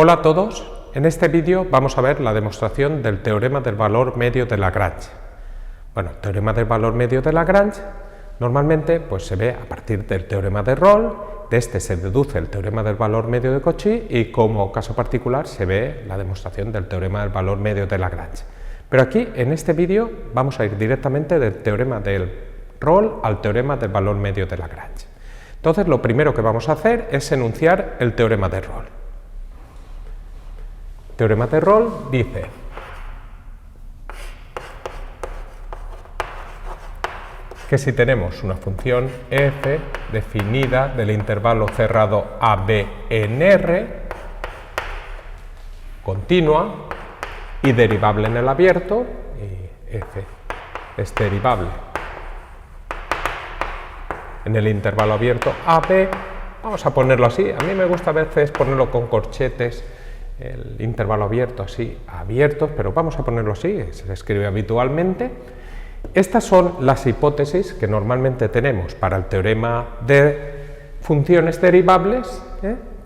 Hola a todos, en este vídeo vamos a ver la demostración del teorema del valor medio de Lagrange. Bueno, el teorema del valor medio de Lagrange normalmente pues, se ve a partir del teorema de Rolle, de este se deduce el teorema del valor medio de Cauchy y como caso particular se ve la demostración del teorema del valor medio de Lagrange. Pero aquí en este vídeo vamos a ir directamente del teorema del Rolle al teorema del valor medio de Lagrange. Entonces lo primero que vamos a hacer es enunciar el teorema de Rolle. El teorema de Rolle dice que si tenemos una función f definida del intervalo cerrado AB en R, continua y derivable en el abierto, y f es derivable en el intervalo abierto AB, vamos a ponerlo así, a mí me gusta a veces ponerlo con corchetes, el intervalo abierto así, abiertos, pero vamos a ponerlo así, se escribe habitualmente. Estas son las hipótesis que normalmente tenemos para el teorema de funciones derivables,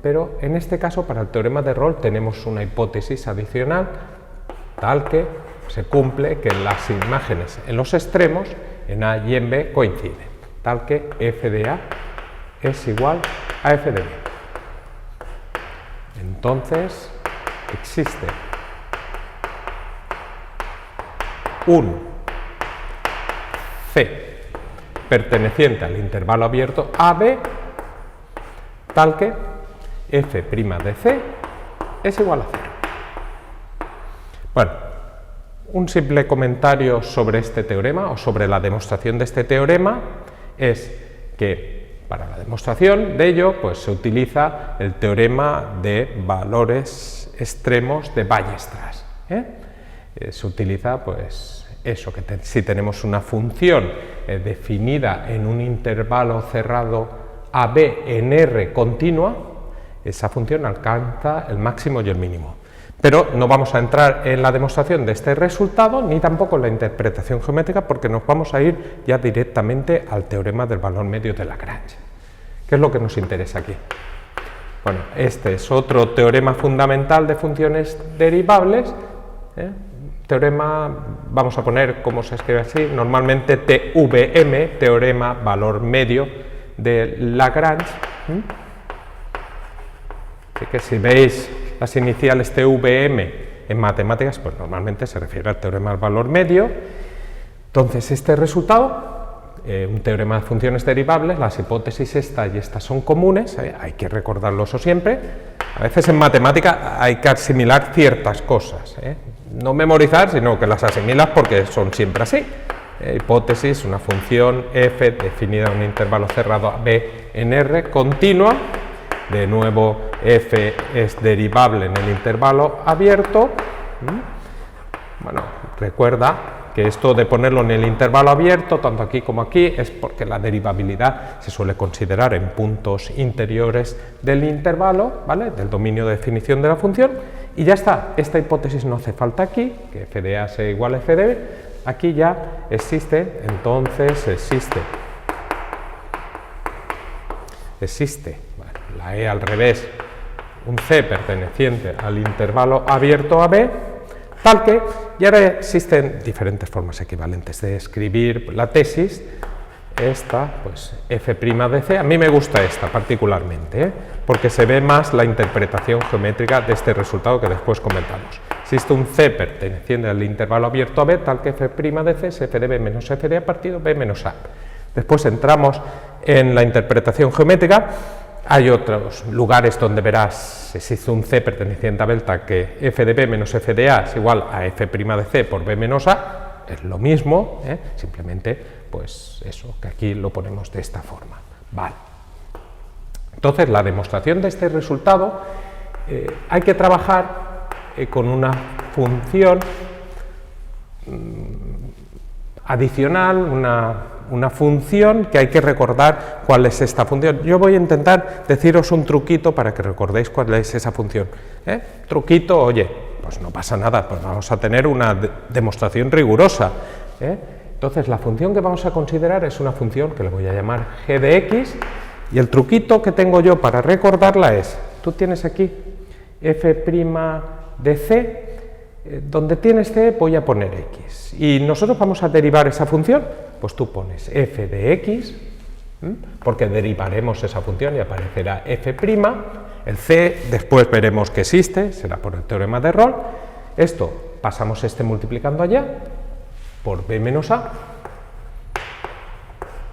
pero en este caso para el teorema de Rolle tenemos una hipótesis adicional tal que se cumple que las imágenes en los extremos, en A y en B, coinciden, tal que f de A es igual a f de B. Entonces existe un C perteneciente al intervalo abierto AB tal que f' de C es igual a 0. Bueno, un simple comentario sobre este teorema o sobre la demostración de este teorema es que para la demostración de ello pues, se utiliza el teorema de valores extremos de Weierstrass. Se utiliza pues eso, que si tenemos una función definida en un intervalo cerrado AB en R continua, esa función alcanza el máximo y el mínimo. Pero no vamos a entrar en la demostración de este resultado, ni tampoco en la interpretación geométrica, porque nos vamos a ir ya directamente al teorema del valor medio de Lagrange. ¿Qué es lo que nos interesa aquí? Bueno, este es otro teorema fundamental de funciones derivables. Teorema, vamos a poner cómo se escribe así, normalmente TVM, teorema valor medio de Lagrange. Así que si veis las iniciales TVM en matemáticas, pues normalmente se refiere al teorema del valor medio. Entonces este resultado, un teorema de funciones derivables, las hipótesis esta y esta son comunes, hay que recordarlo eso siempre. A veces en matemática hay que asimilar ciertas cosas, no memorizar, sino que las asimilas porque son siempre así. Hipótesis, una función f definida en un intervalo cerrado B en R continua, de nuevo f es derivable en el intervalo abierto. Bueno, recuerda que esto de ponerlo en el intervalo abierto, tanto aquí como aquí, es porque la derivabilidad se suele considerar en puntos interiores del intervalo, ¿vale?, del dominio de definición de la función, y ya está. Esta hipótesis no hace falta aquí, que f de A sea igual a f de B, aquí ya existe, entonces existe, bueno, la E al revés, un C perteneciente al intervalo abierto AB, tal que, y ahora existen diferentes formas equivalentes de escribir la tesis, esta, pues f' de C, a mí me gusta esta particularmente, porque se ve más la interpretación geométrica de este resultado que después comentamos. Existe un C perteneciente al intervalo abierto a B, tal que f' de C es f de B menos f de A partido B menos A. Después entramos en la interpretación geométrica. Hay otros lugares donde verás, existe un C perteneciente a delta que f de B menos f de A es igual a f' de C por B menos A, es lo mismo, simplemente pues eso, que aquí lo ponemos de esta forma. Vale. Entonces la demostración de este resultado hay que trabajar con una función adicional, una función que hay que recordar cuál es esta función. Yo voy a intentar deciros un truquito para que recordéis cuál es esa función. Truquito, oye, pues no pasa nada, pues vamos a tener una demostración rigurosa. Entonces la función que vamos a considerar es una función que le voy a llamar g de x, y el truquito que tengo yo para recordarla es, tú tienes aquí f' de c, donde tienes c voy a poner x. Y nosotros vamos a derivar esa función, pues tú pones f de x, porque derivaremos esa función y aparecerá f', el c después veremos que existe, será por el teorema de Rolle. Esto pasamos este multiplicando allá por b menos a.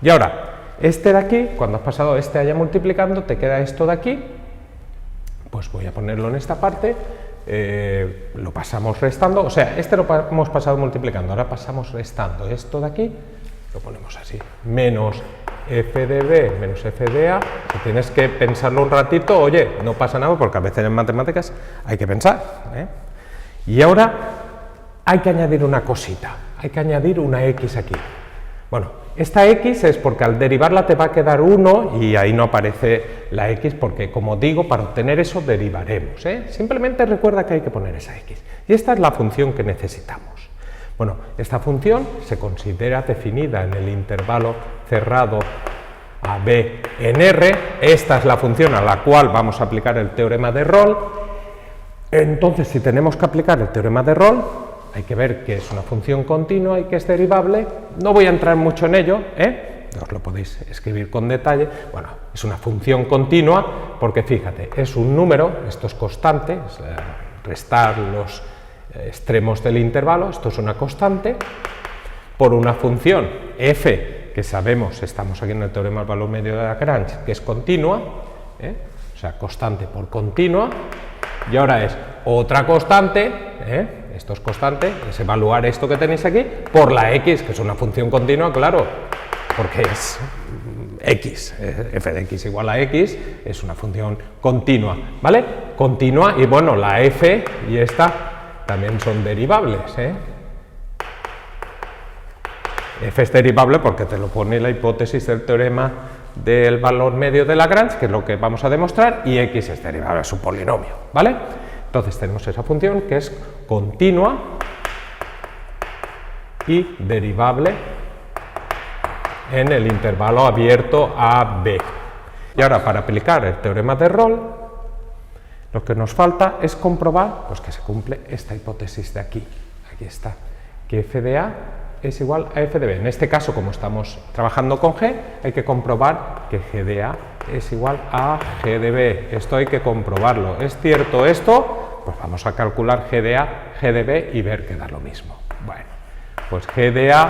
Y ahora, este de aquí, cuando has pasado este allá multiplicando, te queda esto de aquí, pues voy a ponerlo en esta parte, lo pasamos restando, o sea, este lo hemos pasado multiplicando, ahora pasamos restando esto de aquí, lo ponemos así, menos f de b menos f de a, si tienes que pensarlo un ratito, oye, no pasa nada, porque a veces en matemáticas hay que pensar, Y ahora hay que añadir una cosita, hay que añadir una x aquí. Bueno, esta x es porque al derivarla te va a quedar 1 y ahí no aparece la x porque, como digo, para obtener eso derivaremos. Simplemente recuerda que hay que poner esa x. Y esta es la función que necesitamos. Bueno, esta función se considera definida en el intervalo cerrado a b en R. Esta es la función a la cual vamos a aplicar el teorema de Rolle. Entonces, si tenemos que aplicar el teorema de Rolle, hay que ver que es una función continua y que es derivable. No voy a entrar mucho en ello, os lo podéis escribir con detalle. Bueno, es una función continua porque, fíjate, es un número, esto es constante, es restar los extremos del intervalo, esto es una constante, por una función f, que sabemos, estamos aquí en el teorema del valor medio de Lagrange, que es continua, o sea, constante por continua, y ahora es otra constante, esto es constante, es evaluar esto que tenéis aquí, por la x, que es una función continua, claro, porque es x, f de x igual a x, es una función continua, ¿vale? Continua, y bueno, la f y esta también son derivables, f es derivable porque te lo pone la hipótesis del teorema del valor medio de Lagrange, que es lo que vamos a demostrar, y x es derivable, es un polinomio, ¿vale? Entonces tenemos esa función que es continua y derivable en el intervalo abierto a b. Y ahora, para aplicar el teorema de Rolle, lo que nos falta es comprobar pues, que se cumple esta hipótesis de aquí. Aquí está, que f de a es igual a f de b. En este caso, como estamos trabajando con g, hay que comprobar que g de a es igual a g de b. Esto hay que comprobarlo. ¿Es cierto esto? Pues vamos a calcular g de a, g de b y ver que da lo mismo. Bueno, pues g de a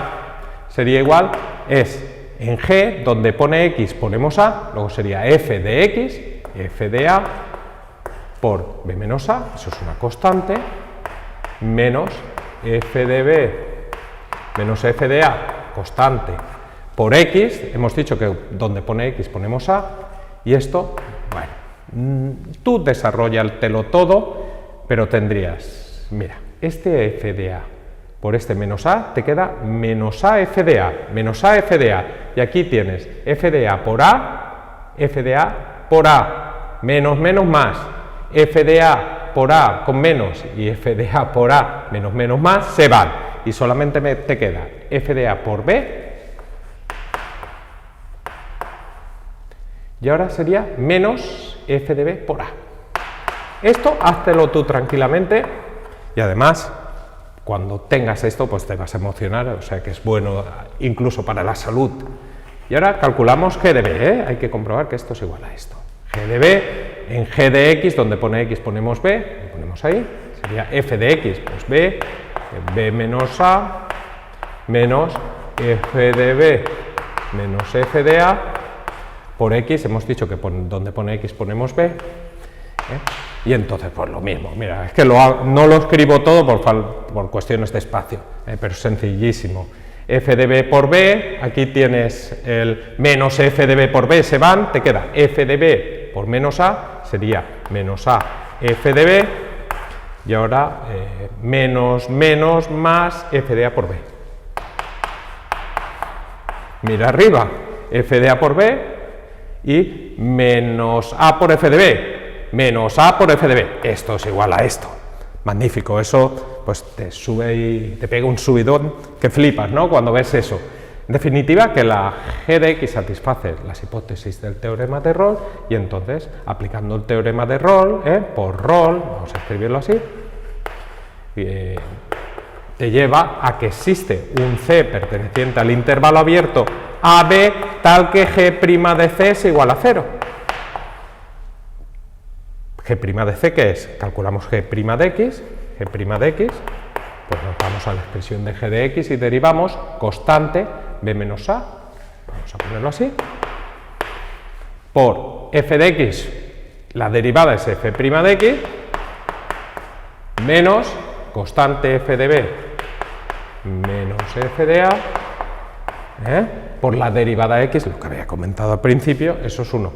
sería igual, es en g, donde pone x ponemos a, luego sería f de x, f de a, por b menos a, eso es una constante, menos f de b menos f de a, constante, por x, hemos dicho que donde pone x ponemos a, y esto, bueno, tú desarróllatelo todo, pero tendrías, mira, este f de a por este menos a, te queda menos a f de a, menos a f de a, y aquí tienes f de a por a, f de a por a, menos menos más, f de a por a con menos y f de a por a menos menos más, se van, y solamente te queda f de a por b, y ahora sería menos f de b por a. Esto háztelo tú tranquilamente, y además, cuando tengas esto, pues te vas a emocionar, o sea que es bueno incluso para la salud. Y ahora calculamos g de b, hay que comprobar que esto es igual a esto. G de b, en g de x, donde pone x ponemos b, lo ponemos ahí, sería f de x, pues b menos a, menos f de b menos f de a, por x, hemos dicho que donde pone x ponemos b, y entonces pues lo mismo, mira, es que no lo escribo todo por cuestiones de espacio, pero es sencillísimo. F de b por b, aquí tienes el menos f de b por b, se van, te queda f de b por menos a, sería menos a f de b, y ahora menos más f de a por b. Mira arriba, f de a por b y menos a por f de b. Menos a por f de b, esto es igual a esto. Magnífico, eso pues te sube y te pega un subidón que flipas, ¿no? Cuando ves eso. En definitiva, que la g de x satisface las hipótesis del teorema de Rolle y entonces, aplicando el teorema de Rolle, por Rolle, vamos a escribirlo así, te lleva a que existe un C perteneciente al intervalo abierto AB tal que G' de C es igual a 0. G' de C, ¿qué es? Calculamos G' de X, pues nos vamos a la expresión de G de X y derivamos constante B menos A, vamos a ponerlo así, por F de X, la derivada es F' de X, menos constante F de B menos F de A, por la derivada X, lo que había comentado al principio, eso es 1.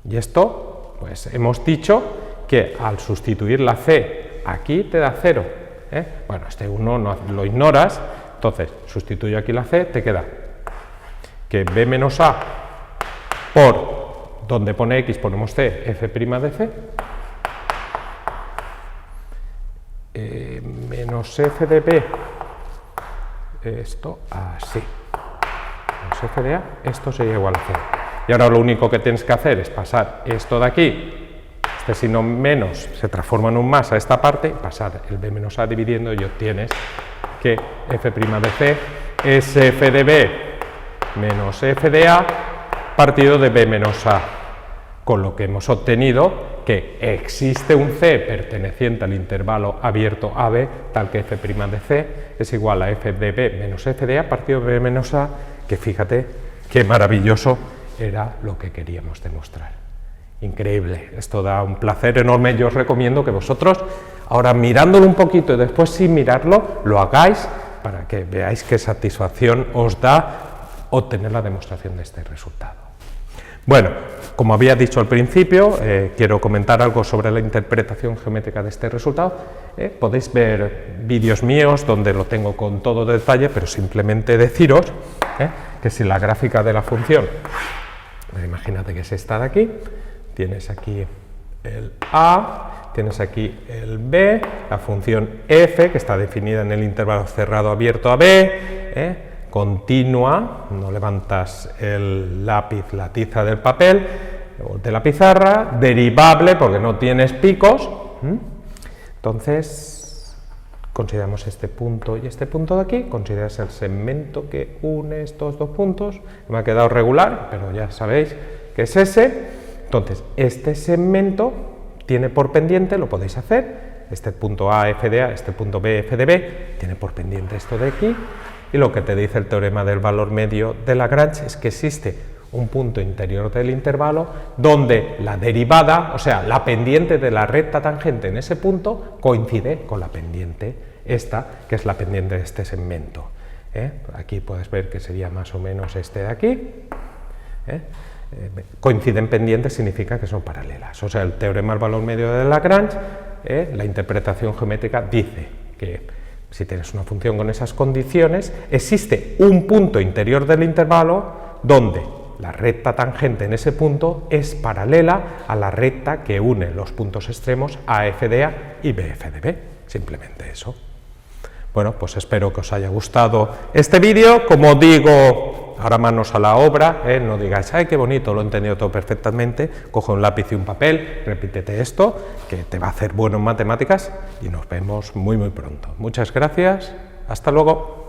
Y esto, pues hemos dicho que al sustituir la C aquí te da 0. Bueno, este 1 no, lo ignoras, entonces sustituyo aquí la C, te queda que B menos A por donde pone X ponemos C, F' de C, menos F de B, esto así, menos F de A, esto sería igual a 0. Y ahora lo único que tienes que hacer es pasar esto de aquí, este signo menos se transforma en un más a esta parte, y pasar el B menos A dividiendo y obtienes que F' de C es F de B menos F de A partido de B menos A, con lo que hemos obtenido que existe un C perteneciente al intervalo abierto AB tal que F' de C es igual a F de B menos F de A partido de B menos A, que fíjate qué maravilloso era lo que queríamos demostrar. Increíble, esto da un placer enorme. Yo os recomiendo que vosotros, ahora mirándolo un poquito y después sin mirarlo, lo hagáis para que veáis qué satisfacción os da obtener la demostración de este resultado. Bueno, como había dicho al principio, quiero comentar algo sobre la interpretación geométrica de este resultado. Podéis ver vídeos míos donde lo tengo con todo detalle, pero simplemente deciros que si la gráfica de la función, imagínate que es esta de aquí, tienes aquí el A, tienes aquí el B, la función f, que está definida en el intervalo cerrado abierto a B, continua, no levantas el lápiz, la tiza del papel o de la pizarra, derivable porque no tienes picos, entonces consideramos este punto y este punto de aquí, consideras el segmento que une estos dos puntos, me ha quedado regular, pero ya sabéis que es ese. Entonces, este segmento tiene por pendiente, lo podéis hacer, este punto A, F de A, este punto B, F de B, tiene por pendiente esto de aquí, y lo que te dice el teorema del valor medio de Lagrange es que existe un punto interior del intervalo donde la derivada, o sea, la pendiente de la recta tangente en ese punto coincide con la pendiente esta, que es la pendiente de este segmento. Aquí puedes ver que sería más o menos este de aquí. Coinciden pendientes significa que son paralelas, o sea, el teorema del valor medio de Lagrange, la interpretación geométrica dice que si tienes una función con esas condiciones, existe un punto interior del intervalo donde la recta tangente en ese punto es paralela a la recta que une los puntos extremos AF de A y BF de B, simplemente eso. Bueno, pues espero que os haya gustado este vídeo. Como digo, ahora manos a la obra, no digáis, ay, qué bonito, lo he entendido todo perfectamente, coge un lápiz y un papel, repítete esto, que te va a hacer bueno en matemáticas, y nos vemos muy pronto. Muchas gracias, hasta luego.